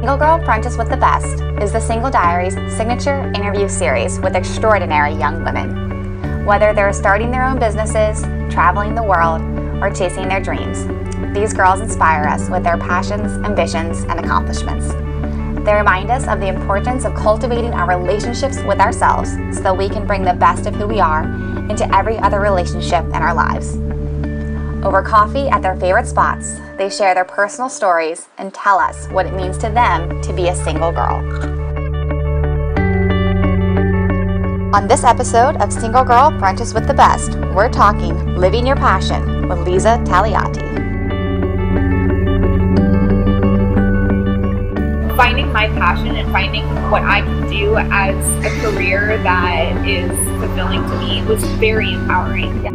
Single Girl Brunches with the Best is the Single Diaries signature interview series with extraordinary young women. Whether they're starting their own businesses, traveling the world, or chasing their dreams, these girls inspire us with their passions, ambitions, and accomplishments. They remind us of the importance of cultivating our relationships with ourselves so that we can bring the best of who we are into every other relationship in our lives. Over coffee at their favorite spots, they share their personal stories and tell us what it means to them to be a single girl. On this episode of Single Girl Brunches with the Best, we're talking Living Your Passion with Liza Tagliati. Finding my passion and finding what I can do as a career that is fulfilling to me was very empowering. Yeah.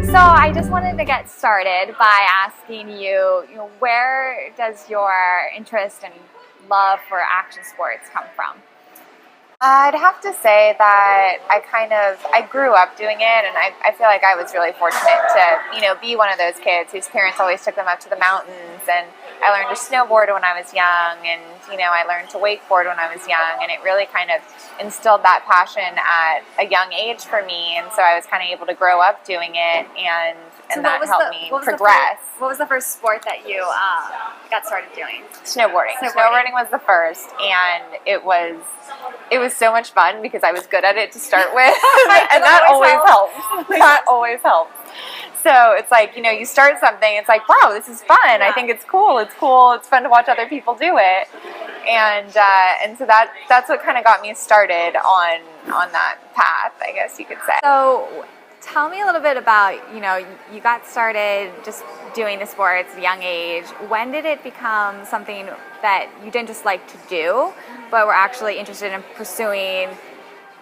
So I just wanted to get started by asking you, where does your interest and love for action sports come from? I'd have to say that I grew up doing it, and I feel like I was really fortunate to, be one of those kids whose parents always took them up to the mountains, and I learned to snowboard when I was young, and, I learned to wakeboard when I was young, and it really kind of instilled that passion at a young age for me, and so I was kind of able to grow up doing it, and that helped me progress. What was the first sport that you got started doing? Snowboarding. Snowboarding was the first, and it was so much fun because I was good at it to start with, and that always helps. That always helps. So it's like, you start something, it's like, wow, this is fun. Yeah. I think it's cool. It's fun to watch other people do it. And so that's what kind of got me started on that path, I guess you could say. So tell me a little bit about, you got started just doing the sports at a young age. When did it become something that you didn't just like to do, but were actually interested in pursuing,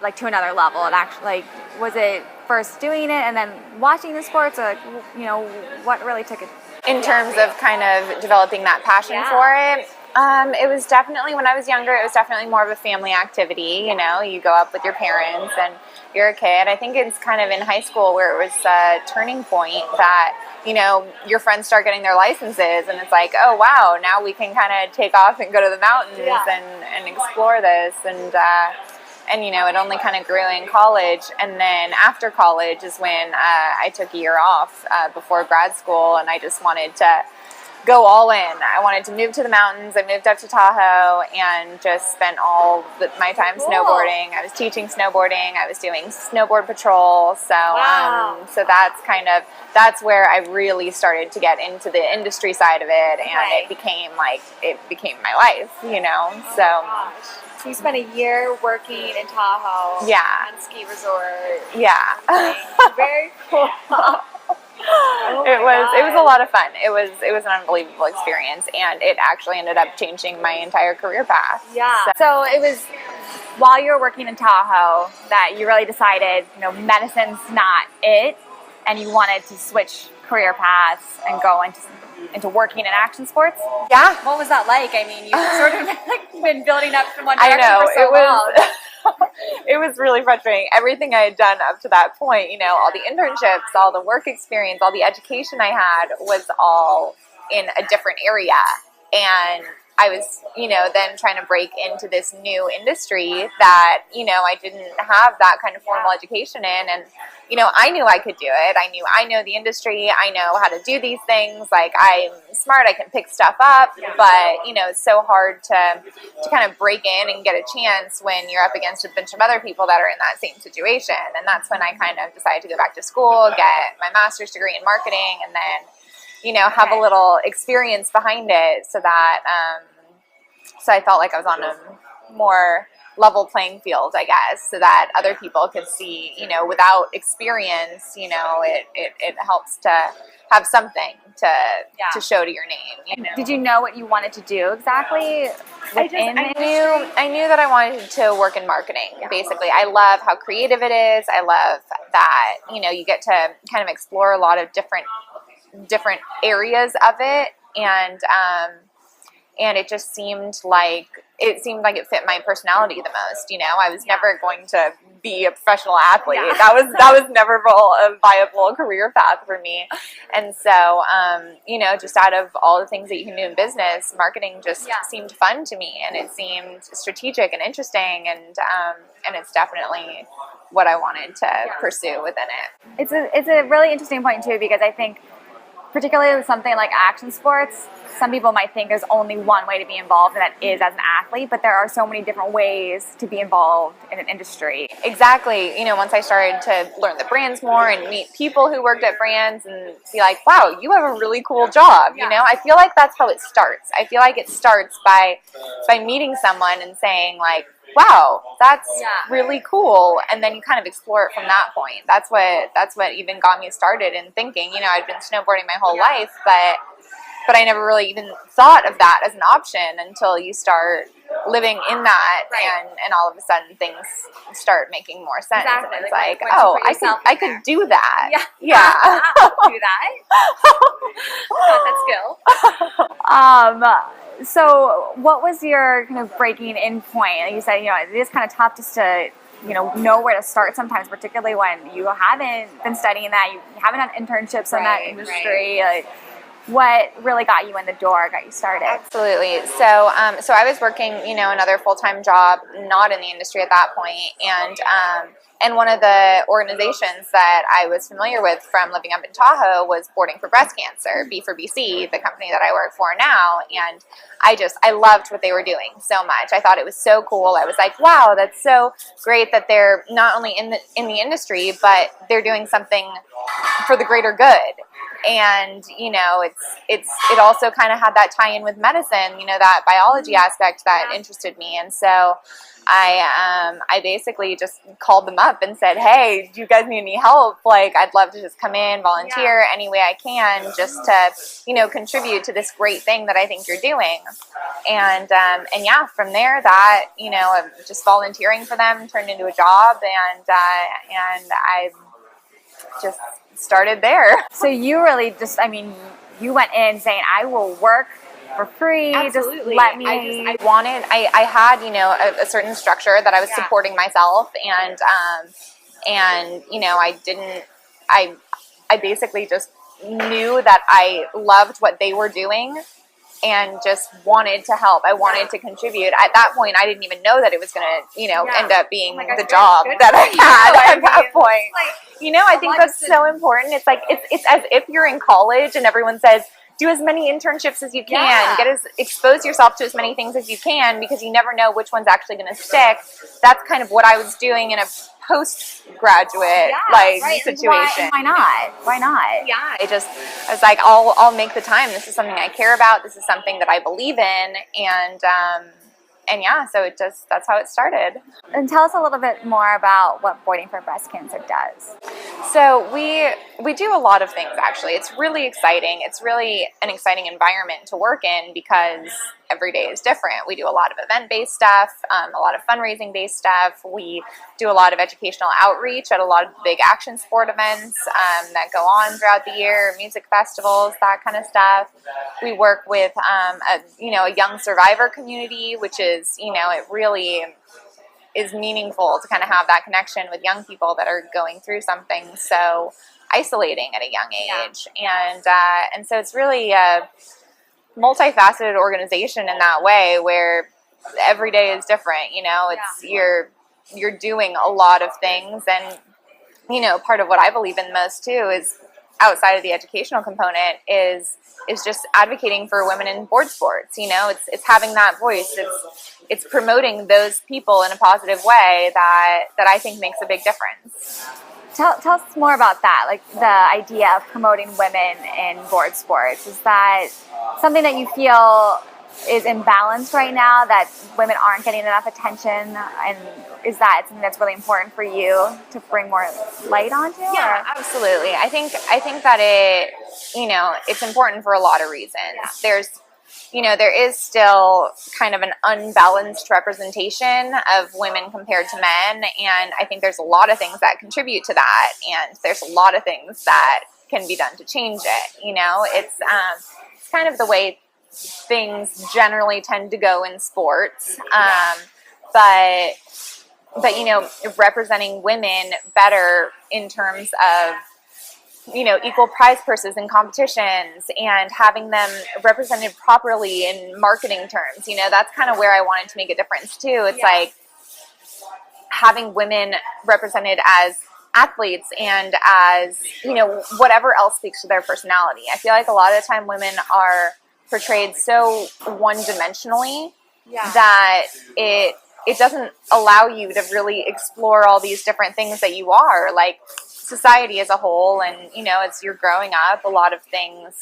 like, to another level? And actually, like, was it first doing it and then watching the sports, or, what really took it? In terms of kind of developing that passion for it, it was definitely, when I was younger, it was definitely more of a family activity. You go up with your parents and you're a kid. I think it's kind of in high school where it was a turning point that, your friends start getting their licenses, and it's like, oh wow, now we can kind of take off and go to the mountains and explore this. And it only kind of grew in college. And then after college is when I took a year off before grad school, and I just wanted to go all in. I wanted to move to the mountains. I moved up to Tahoe and just spent all my time snowboarding. I was teaching snowboarding. I was doing snowboard patrol. So, so that's where I really started to get into the industry side of it, and it became my life, So you spent a year working in Tahoe. Yeah. On ski resort. Yeah. Very cool. It was a lot of fun. It was an unbelievable experience, and it actually ended up changing my entire career path. Yeah. So it was while you were working in Tahoe that you really decided, medicine's not it, and you wanted to switch career paths and go into working in action sports. Yeah. What was that like? I mean, you've sort of been building up from one direction for so long. It was really frustrating. Everything I had done up to that point, all the internships, all the work experience, all the education I had was all in a different area. And I was, then trying to break into this new industry that, I didn't have that kind of formal education in. And, I knew I could do it. I know the industry. I know how to do these things. Like, I'm smart. I can pick stuff up. But, it's so hard to kind of break in and get a chance when you're up against a bunch of other people that are in that same situation. And that's when I kind of decided to go back to school, get my master's degree in marketing, and then, have a little experience behind it so that, so I felt like I was on a more level playing field, I guess, so that other people could see, you know, without experience, you know, it helps to have something to show to your name. You know? Did you know what you wanted to do exactly? I knew that I wanted to work in marketing. Basically, I love how creative it is. I love that, you know, you get to kind of explore a lot of different areas of it, and it just seemed like it fit my personality the most. You know, I was never going to be a professional athlete. Yeah. That was never a viable career path for me. And so, you know, just out of all the things that you can do in business, marketing just seemed fun to me, and it seemed strategic and interesting, and it's definitely what I wanted to pursue within it. It's a really interesting point too, because I think particularly with something like action sports, some people might think there's only one way to be involved, and that is as an athlete, but there are so many different ways to be involved in an industry. Exactly. You know, once I started to learn the brands more and meet people who worked at brands and be like, wow, you have a really cool job. You know, I feel like that's how it starts. I feel like it starts by meeting someone and saying like, wow, that's really cool, and then you kind of explore it from that point. That's what even got me started in thinking. You know, I'd been snowboarding my whole life, but I never really even thought of that as an option until you start living in that, and all of a sudden things start making more sense. Exactly. And it's like oh, I could do that. Yeah. Do that. Got that skill. So what was your kind of breaking in point? Like you said, you know, it is kind of tough just to, you know where to start sometimes, particularly when you haven't been studying that, you haven't had internships in that industry. Like, what really got you in the door, got you started? Absolutely. So I was working, you know, another full-time job, not in the industry at that point, and one of the organizations that I was familiar with from living up in Tahoe was Boarding for Breast Cancer, B for BC, the company that I work for now. And I loved what they were doing so much. I thought it was so cool. I was like, wow, that's so great that they're not only in the industry, but they're doing something for the greater good. And, you know, it also kind of had that tie-in with medicine, you know, that biology aspect that interested me. And so I basically just called them up and said, hey, do you guys need any help? Like, I'd love to just come in, volunteer any way I can, just to, you know, contribute to this great thing that I think you're doing. And yeah, from there, that, you know, just volunteering for them turned into a job, and I just started there. So you really just, I mean, you went in saying, I will work for free. Absolutely. Just let me. I had, you know, a certain structure that I was supporting myself, and you know, I basically just knew that I loved what they were doing and just wanted to help. I wanted to contribute. At that point, I didn't even know that it was going to, you know, end up being the job that I had at that point. You know, I think that's so important. It's like, it's as if you're in college and everyone says, do as many internships as you can, expose yourself to as many things as you can, because you never know which one's actually going to stick. That's kind of what I was doing in a postgraduate situation. Why not? Yeah, I was like, I'll make the time. This is something I care about. This is something that I believe in, and yeah, so that's how it started. And tell us a little bit more about what Boarding for Breast Cancer does. So we do a lot of things, actually. It's really exciting. It's really an exciting environment to work in because every day is different. We do a lot of event-based stuff, a lot of fundraising-based stuff. We do a lot of educational outreach at a lot of big action sport events that go on throughout the year, music festivals, that kind of stuff. We work with a young survivor community, which is, you know, it really is meaningful to kind of have that connection with young people that are going through something so isolating at a young age. And so it's really a multifaceted organization in that way, where every day is different. You know, it's you're doing a lot of things, and you know, part of what I believe in most too is, outside of the educational component, is just advocating for women in board sports. You know, it's having that voice. It's promoting those people in a positive way that I think makes a big difference. Tell us more about that, like the idea of promoting women in board sports. Is that something that you feel is imbalanced right now, that women aren't getting enough attention, and is that something that's really important for you to bring more light onto? Yeah, absolutely. I think that it's important for a lot of reasons. Yeah. There is still kind of an unbalanced representation of women compared to men, and I think there's a lot of things that contribute to that, and there's a lot of things that can be done to change it. It's kind of the way things generally tend to go in sports, but representing women better in terms of equal prize purses in competitions and having them represented properly in marketing terms. That's kind of where I wanted to make a difference too. It's like having women represented as athletes and as, whatever else speaks to their personality. I feel like a lot of the time women are portrayed so one-dimensionally that it doesn't allow you to really explore all these different things that you are, like society as a whole. And as you're growing up, a lot of things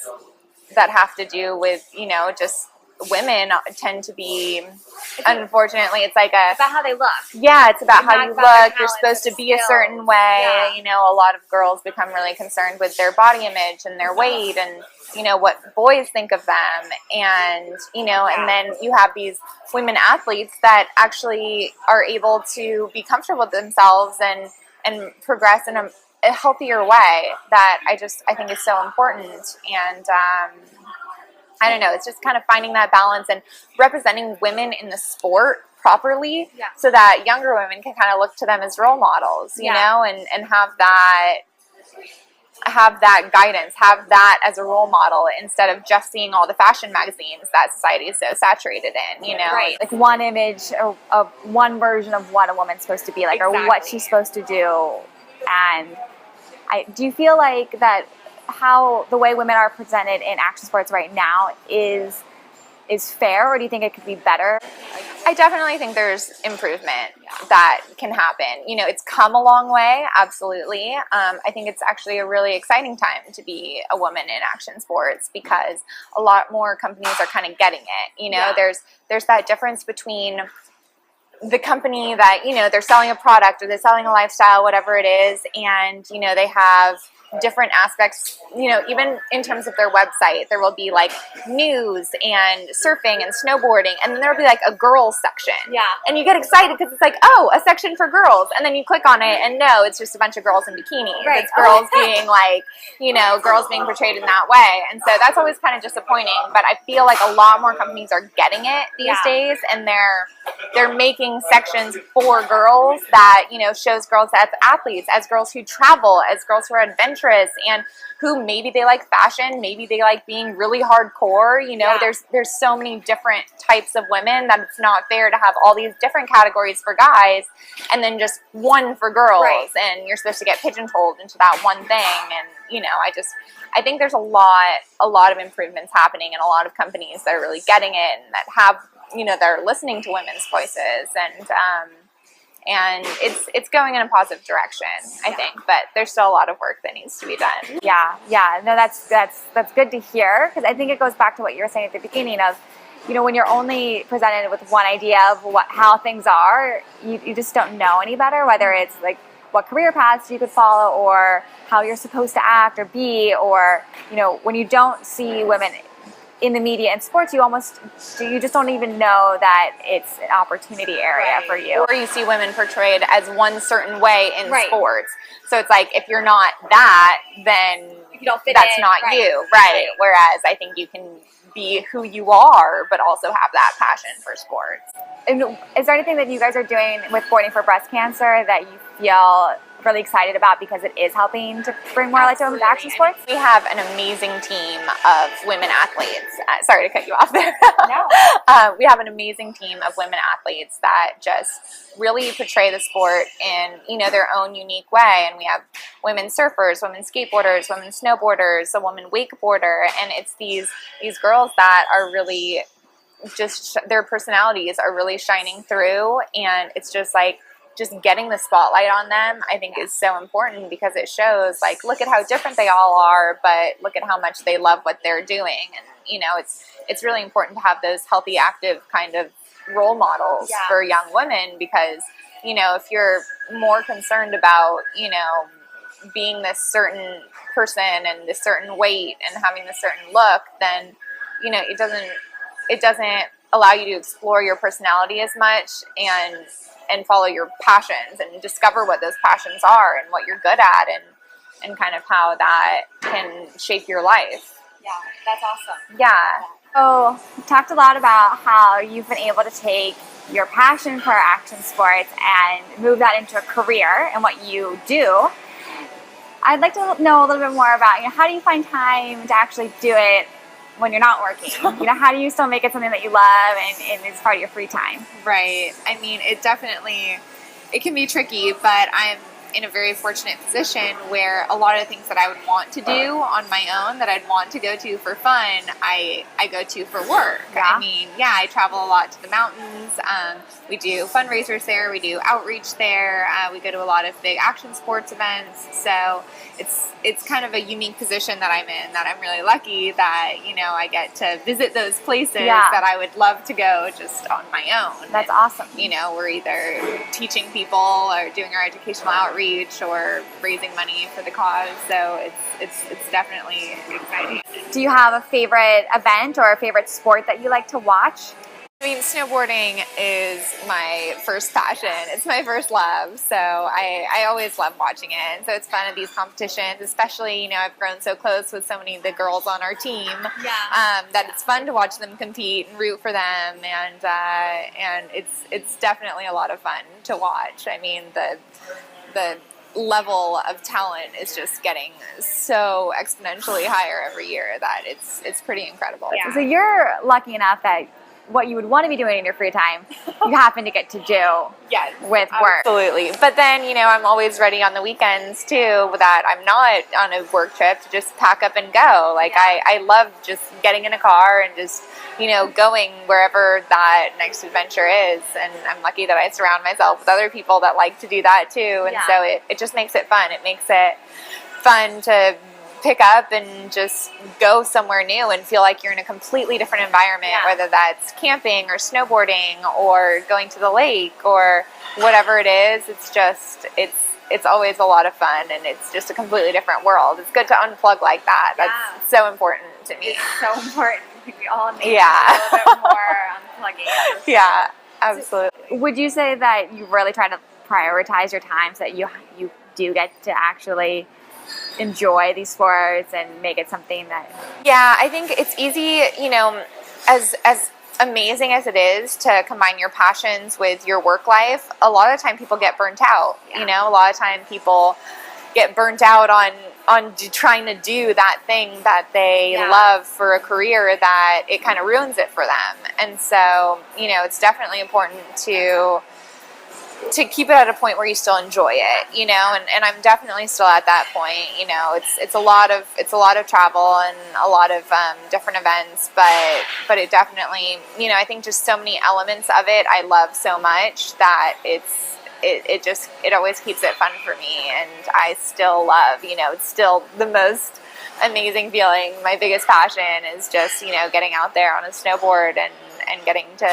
that have to do with just women tend to be, unfortunately, it's like about how they look. Yeah, it's about how you look. You're supposed to be a certain way. A lot of girls become really concerned with their body image and their weight and what boys think of them. And and then you have these women athletes that actually are able to be comfortable with themselves and progress in a healthier way that I think is so important. And I don't know, it's just kind of finding that balance and representing women in the sport properly so that younger women can kind of look to them as role models, you know, and have that guidance, have that as a role model instead of just seeing all the fashion magazines that society is so saturated in, Right. Like one image of one version of what a woman's supposed to be like, or what she's supposed to do. And do you feel like that how the way women are presented in action sports right now is fair, or do you think it could be better? I definitely think there's improvement that can happen. It's come a long way, absolutely. I think it's actually a really exciting time to be a woman in action sports because a lot more companies are kind of getting it. There's that difference between the company that, they're selling a product or they're selling a lifestyle, whatever it is, and, they have different aspects, even in terms of their website, there will be like news and surfing and snowboarding, and then there'll be like a girls section. Yeah. And you get excited because it's like, oh, a section for girls. And then you click on it and no, it's just a bunch of girls in bikinis. Right. It's girls being like, girls being portrayed in that way. And so that's always kind of disappointing, but I feel like a lot more companies are getting it these days, and they're making sections for girls that, shows girls as athletes, as girls who travel, as girls who are adventurous, and who maybe they like fashion, maybe they like being really hardcore. There's so many different types of women that it's not fair to have all these different categories for guys and then just one for girls. Right. And you're supposed to get pigeonholed into that one thing. And I think there's a lot of improvements happening in a lot of companies that are really getting it and that have that are listening to women's voices, and it's going in a positive direction, I think, but there's still a lot of work that needs to be done. Yeah. No, that's good to hear, because I think it goes back to what you were saying at the beginning of, when you're only presented with one idea of how things are, you just don't know any better, whether it's like what career paths you could follow or how you're supposed to act or be, or, when you don't see women in the media and sports, you just don't even know that it's an opportunity area for you. Or you see women portrayed as one certain way in sports. So it's like, if you're not that, then that's not you. Right. Whereas I think you can be who you are, but also have that passion for sports. And is there anything that you guys are doing with Boarding for Breast Cancer that you feel really excited about because it is helping to bring more light to women's action sports? We have an amazing team of women athletes. Sorry to cut you off there. No. We have an amazing team of women athletes that just really portray the sport in, their own unique way. And we have women surfers, women skateboarders, women snowboarders, a woman wakeboarder, and it's these girls that are really just, their personalities are really shining through, and it's just like, just getting the spotlight on them, I think is so important, because it shows, like, look at how different they all are, but look at how much they love what they're doing. And, you know, it's really important to have those healthy, active kind of role models for young women, because, you know, if you're more concerned about, you know, being this certain person and this certain weight and having this certain look, then, you know, it doesn't allow you to explore your personality as much and follow your passions and discover what those passions are and what you're good at, and kind of how that can shape your life. Yeah, that's awesome. Yeah. So we talked a lot about how you've been able to take your passion for action sports and move that into a career and what you do. I'd like to know a little bit more about, you know, how do you find time to actually do it when you're not working? You know, how do you still make it something that you love and is part of your free time? Right. I mean, it can be tricky, but I'm in a very fortunate position where a lot of the things that I would want to do on my own, that I'd want to go to for fun, I go to for work. Yeah. I mean, yeah, I travel a lot to the mountains. We do fundraisers there. We do outreach there. We go to a lot of big action sports events. So it's kind of a unique position that I'm in, that I'm really lucky that, you know, I get to visit those places that I would love to go just on my own. That's awesome. You know, we're either teaching people or doing our educational outreach or raising money for the cause. So it's definitely exciting. Do you have a favorite event or a favorite sport that you like to watch? I mean, snowboarding is my first passion. It's my first love. So I always love watching it. And so it's fun at these competitions, especially, you know, I've grown so close with so many of the girls on our team that it's fun to watch them compete and root for them. And it's definitely a lot of fun to watch. I mean, the level of talent is just getting so exponentially higher every year that it's pretty incredible. Yeah. So you're lucky enough that what you would want to be doing in your free time, you happen to get to do with work. Absolutely. But then, you know, I'm always ready on the weekends too, that I'm not on a work trip, to just pack up and go. Like I love just getting in a car and just, you know, going wherever that next adventure is. And I'm lucky that I surround myself with other people that like to do that too. And so it just makes it fun. It makes it fun to pick up and just go somewhere new and feel like you're in a completely different environment, whether that's camping or snowboarding or going to the lake or whatever it is. It's just, it's always a lot of fun, and it's just a completely different world. It's good to unplug like that. That's so important to me. It's so important. We all need Yeah. a little bit more unplugging. Yeah, absolutely. Would you say that you really try to prioritize your time so that you do get to actually enjoy these sports and make it something that... Yeah, I think it's easy, you know, as amazing as it is to combine your passions with your work life, a lot of the time people get burnt out. You know, a lot of time people get burnt out on trying to do that thing that they love for a career, that it kind of ruins it for them. And so, you know, it's definitely important to keep it at a point where you still enjoy it, you know, and I'm definitely still at that point. You know, it's a lot of travel and a lot of different events, but it definitely, you know, I think just so many elements of it I love so much that it always keeps it fun for me, and I still love, you know, it's still the most amazing feeling. My biggest passion is just, you know, getting out there on a snowboard and getting to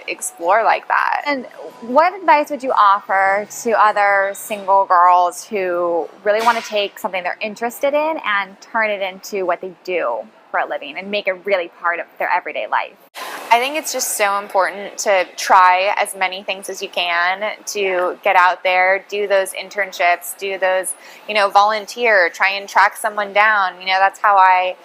explore like that. And what advice would you offer to other single girls who really want to take something they're interested in and turn it into what they do for a living and make it really part of their everyday life? I think it's just so important to try as many things as you can, to get out there, do those internships, do those, you know, volunteer, try and track someone down. You know, that's how I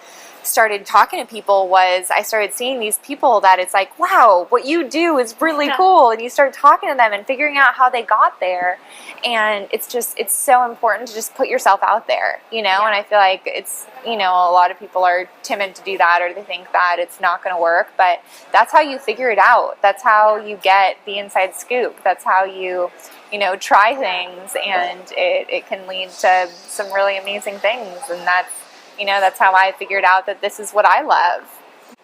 started talking to people. Was I started seeing these people that it's like, wow, what you do is really cool, and you start talking to them and figuring out how they got there. And it's so important to just put yourself out there, you know. And I feel like it's, you know, a lot of people are timid to do that, or they think that it's not going to work, but that's how you figure it out. That's how you get the inside scoop. That's how you know, try things, and it can lead to some really amazing things. And that's how I figured out that this is what I love.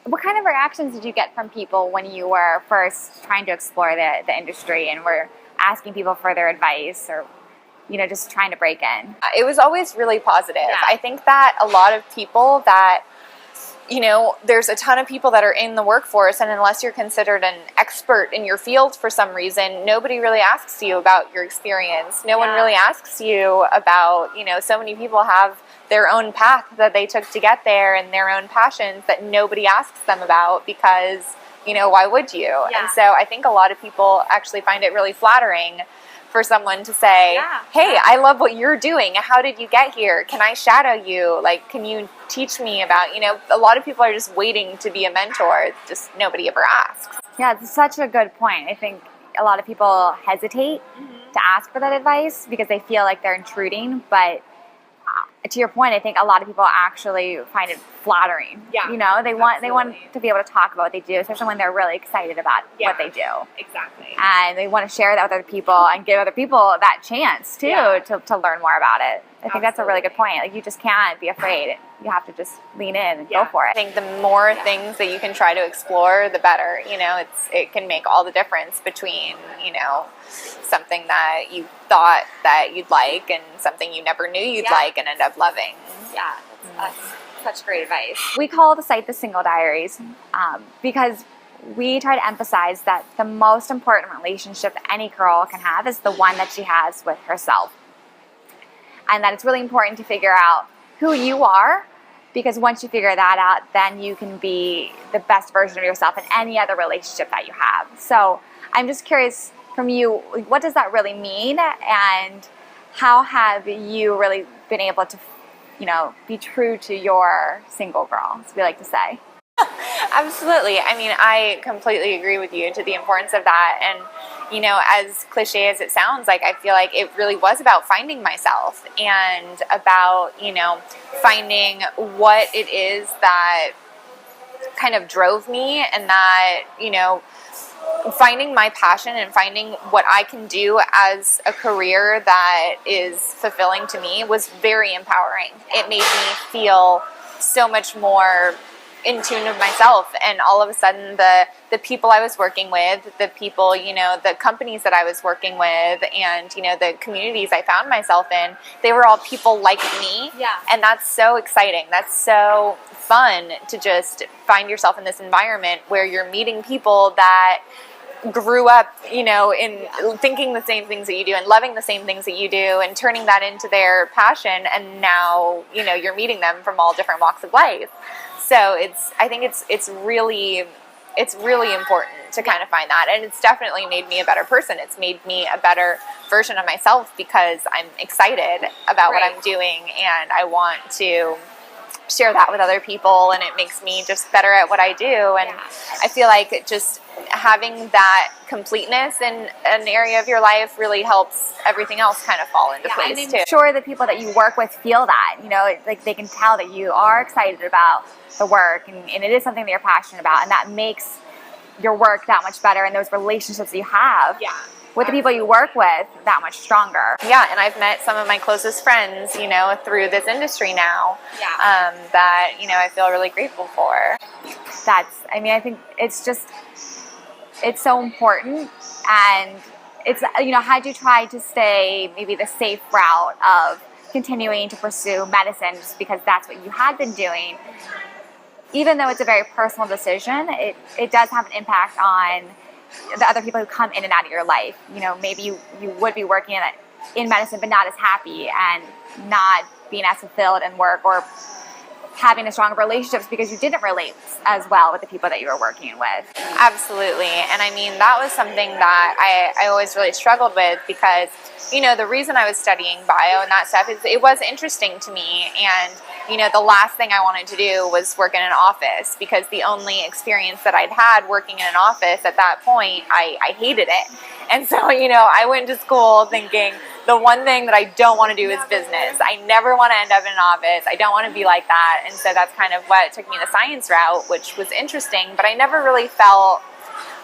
What kind of reactions did you get from people when you were first trying to explore the industry and were asking people for their advice or, just trying to break in? It was always really positive. Yeah. I think that a lot of people that, there's a ton of people that are in the workforce, and unless you're considered an expert in your field for some reason, nobody really asks you about your experience. No one really asks you about, so many people have their own path that they took to get there and their own passions that nobody asks them about because, why would you? Yeah. And so I think a lot of people actually find it really flattering for someone to say, hey, I love what you're doing. How did you get here? Can I shadow you? Like, can you teach me about, a lot of people are just waiting to be a mentor. Just nobody ever asks. Yeah, it's such a good point. I think a lot of people hesitate to ask for that advice because they feel like they're intruding. But to your point, I think a lot of people actually find it flattering. Yeah, they want to be able to talk about what they do, especially when they're really excited about what they do. Exactly. And they want to share that with other people and give other people that chance too to learn more about it. I think that's a really good point. Like, you just can't be afraid. You have to just lean in and go for it. I think the more things that you can try to explore, the better. It can make all the difference between, something that you thought that you'd like and something you never knew you'd like and end up loving. Yeah, that's such great advice. We call the site the Single Diaries because we try to emphasize that the most important relationship any girl can have is the one that she has with herself. And that it's really important to figure out who you are, because once you figure that out, then you can be the best version of yourself in any other relationship that you have. So I'm just curious from you, what does that really mean? And how have you really been able to, be true to your single girl, as we like to say? Absolutely. I mean, I completely agree with you to the importance of that. And, as cliche as it sounds, like, I feel like it really was about finding myself and about, finding what it is that kind of drove me, and that, finding my passion and finding what I can do as a career that is fulfilling to me was very empowering. It made me feel so much more in tune with myself, and all of a sudden the people I was working with, the people, the companies that I was working with, and the communities I found myself in, they were all people like me. And that's so exciting. That's so fun to just find yourself in this environment where you're meeting people that grew up, in thinking the same things that you do and loving the same things that you do and turning that into their passion, and now you're meeting them from all different walks of life. So I think it's really important to kind of find that, and it's definitely made me a better person. It's made me a better version of myself because I'm excited about what I'm doing, and I want to share that with other people, and it makes me just better at what I do. And I feel like just having that completeness in an area of your life really helps everything else kind of fall into place too. I'm sure the people that you work with feel that, like they can tell that you are excited about the work, and it is something that you're passionate about, and that makes your work that much better, and those relationships that you have with the people you work with that much stronger. Yeah, and I've met some of my closest friends, through this industry now, that, I feel really grateful for. I think it's so important, and it's, had you tried to stay maybe the safe route of continuing to pursue medicine just because that's what you had been doing, even though it's a very personal decision, it does have an impact on the other people who come in and out of your life. Maybe you would be working in medicine but not as happy and not being as fulfilled in work, or having a stronger relationships because you didn't relate as well with the people that you were working with. Absolutely. And I mean, that was something that I always really struggled with, because the reason I was studying bio and that stuff is it was interesting to me, and the last thing I wanted to do was work in an office, because the only experience that I'd had working in an office at that point, I hated it. And so, I went to school thinking the one thing that I don't want to do is business. I never want to end up in an office. I don't want to be like that. And so that's kind of what took me the science route, which was interesting, but I never really felt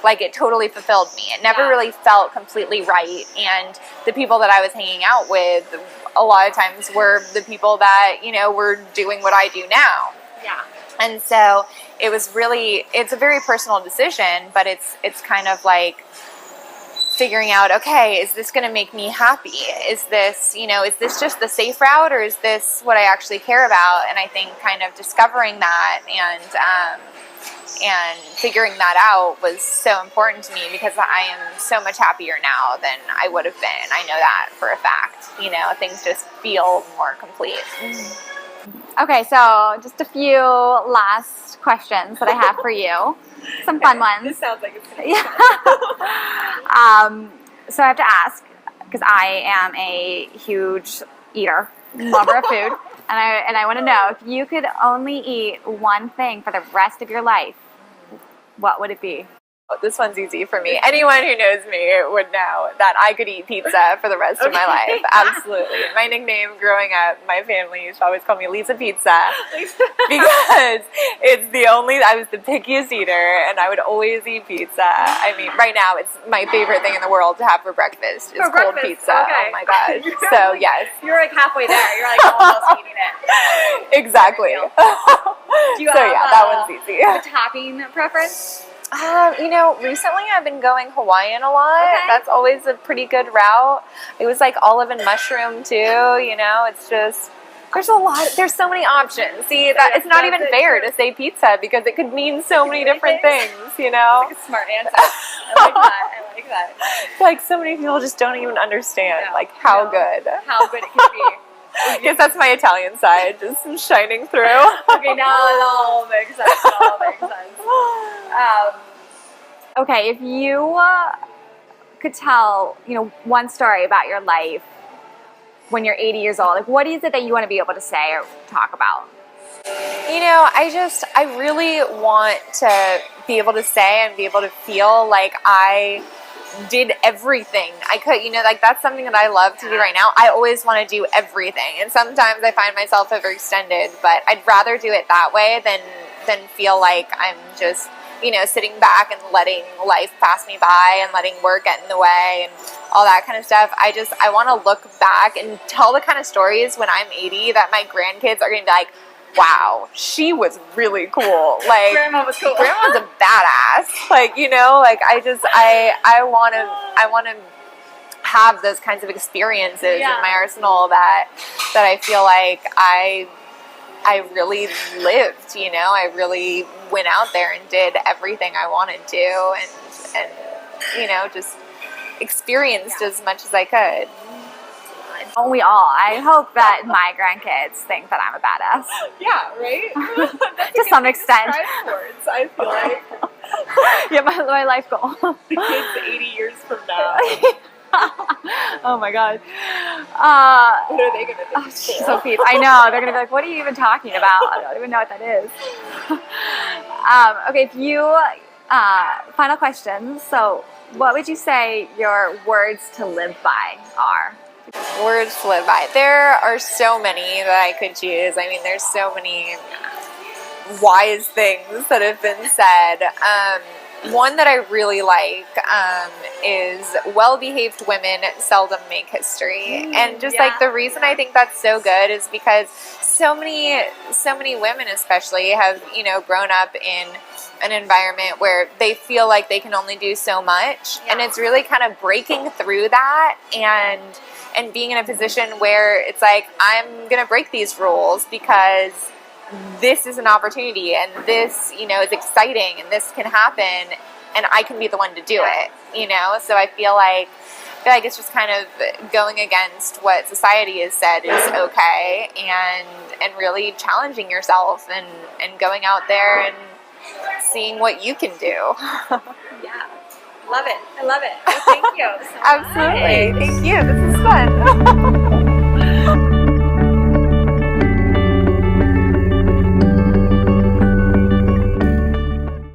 like it totally fulfilled me. It never really felt completely right. And the people that I was hanging out with a lot of times were the people that, were doing what I do now. And so it's a very personal decision, but it's kind of like figuring out, okay, is this going to make me happy? Is this, is this just the safe route, or is this what I actually care about? And I think kind of discovering that and figuring that out was so important to me, because I am so much happier now than I would have been. I know that for a fact. Things just feel more complete. Okay, so just a few last questions that I have for you. Some fun ones. This sounds like it's gonna be So I have to ask, because I am a huge eater, lover of food, and I want to know, if you could only eat one thing for the rest of your life, what would it be? This one's easy for me. Anyone who knows me would know that I could eat pizza for the rest of my life. Absolutely. My nickname growing up, my family used to always call me Liza Pizza, because I was the pickiest eater, and I would always eat pizza. I mean, right now it's my favorite thing in the world to have for breakfast. It's cold pizza. Okay. Oh my gosh. So yes. You're like halfway there. You're like almost eating it. Exactly. Do you have, that one's easy. A topping preference? Recently I've been going Hawaiian a lot. Okay. That's always a pretty good route. It was like olive and mushroom too, it's just, there's so many options. See, it's not even fair to say pizza, because it could mean so many different things, That's like a smart answer. I like that. Like, so many people just don't even understand, how good it can be. I guess that's my Italian side, just shining through. Okay, now it all makes sense. Okay, if you could tell, one story about your life when you're 80 years old, what is it that you want to be able to say or talk about? I really want to be able to say and be able to feel like I did everything I could, that's something that I love to do right now. I always want to do everything, and sometimes I find myself overextended, but I'd rather do it that way than feel like I'm just, sitting back and letting life pass me by and letting work get in the way and all that kind of stuff. I want to look back and tell the kind of stories when I'm 80 that my grandkids are going to be like, wow, she was really cool. Like, Grandma was cool. Grandma's a badass. I want to have those kinds of experiences in my arsenal that I feel like I really lived. I really went out there and did everything I wanted to, and just experienced as much as I could. Don't we all? I hope that my grandkids think that I'm a badass. Yeah, right? To some extent. Towards, I feel like. Yeah, my life goal. The kids 80 years from now. Oh my god. What are they going to think? So Pete, I know. They're going to be like, what are you even talking about? I don't even know what that is. Okay, if you, final question. So what would you say your words to live by are? Words to live by. There are so many that I could choose. I mean, there's so many wise things that have been said. One that I really like is well-behaved women seldom make history. And just like the reason I think that's so good is because so many women especially have, grown up in an environment where they feel like they can only do so much. And it's really kind of breaking through that and being in a position where it's like, I'm going to break these rules because this is an opportunity and this, is exciting and this can happen and I can be the one to do it, So I feel like it's just kind of going against what society has said is okay and really challenging yourself and going out there and seeing what you can do. Yeah. Love it. I love it. Well, thank you so much. Absolutely. Thank you. This is fun.